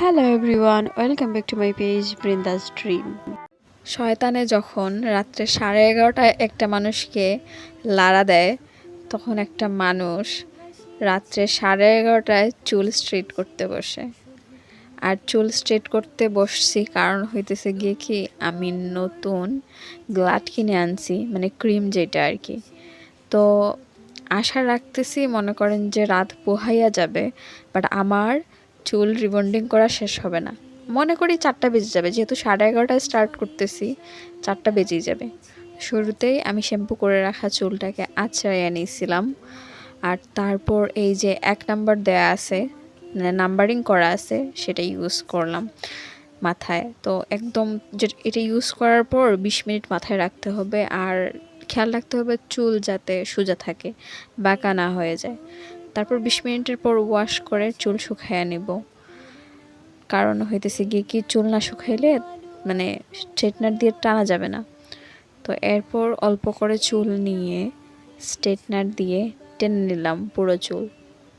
Hello everyone, welcome back to my page বৃন্দাস dream. শয়তানে যখন রাত্রে 11:30টায় একটা মানুষকে লাড়া দেয়, তখন একটা মানুষ রাত্রে 11:30টায় চুল স্ট্রেট করতে বসে। আর চুল স্ট্রেট করতে বসছি কারণ হইতেছে গিয়ে কি, আমি নতুন গ্লাট কিনে আনছি, মানে ক্রিম যেটা আর কি। তো আশা রাখতেছি মনে করেন যে রাত পোহাইয়া যাবে, বাট আমার চুল রিবন্ডিং করা শেষ হবে না। মনে করি 4টা বেজে যাবে, যেহেতু 11:30টায় স্টার্ট করতেছি, 4টা বেজেই যাবে। শুরুতেই আমি শ্যাম্পু করে রাখা চুলটাকে আঁচড়াইয়া নিয়েছিলাম। আর তারপর এই যে 1 নাম্বার দেয়া আছে, মানে নাম্বারিং করা আছে, সেটা ইউজ করলাম মাথায়। তো একদম যে এটা ইউজ করার পর 20 মিনিট মাথায় রাখতে হবে, আর খেয়াল রাখতে হবে চুল যাতে সোজা থাকে, বাঁকা না হয়ে যায়। তারপর 20 মিনিটের পর ওয়াশ করে চুল শুকাইয়া নিব। কারণ হইতেছে গিয়ে কি, চুল না শুকাইলে মানে স্ট্রেটনার দিয়ে টানা যাবে না। তো এরপর অল্প করে চুল নিয়ে স্ট্রেটনার দিয়ে টেনে নিলাম পুরো চুল।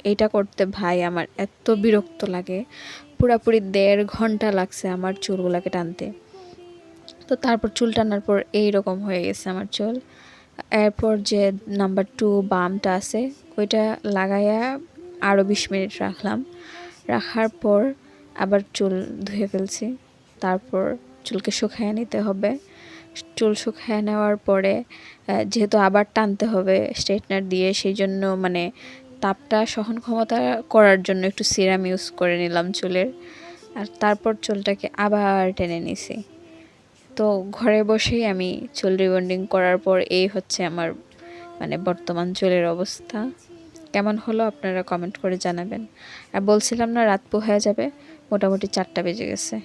এইটা করতে ভাই আমার এত বিরক্ত লাগে, পুরাপুরি 1.5 ঘন্টা লাগছে আমার চুলগুলোকে টানতে। তো তারপর চুল টানার পর এইরকম হয়ে গেছে আমার চুল। এরপর যে নাম্বার 2 বামটা আছে, ওইটা লাগাইয়া আরও 20 মিনিট রাখলাম। রাখার পর আবার চুল ধুয়ে ফেলছি। তারপর চুলকে শুকাইয়ে নিতে হবে। চুল শুকাইয়ে নেওয়ার পরে যেহেতু আবার টানতে হবে স্ট্রেটনার দিয়ে, সেই জন্য মানে তাপটা সহন ক্ষমতা করার জন্য একটু সিরাম ইউজ করে নিলাম চুলের। আর তারপর চুলটাকে আবার টেনে নিছি। তো ঘরে বসেই আমি চুল রিবন্ডিং করার পর এই হচ্ছে আমার মানে বর্তমান চুলের অবস্থা। কেমন হলো আপনারা কমেন্ট করে জানাবেন। আর বলছিলাম না রাত পোহায়া যাবে, মোটামুটি 4টা বেজে গেছে।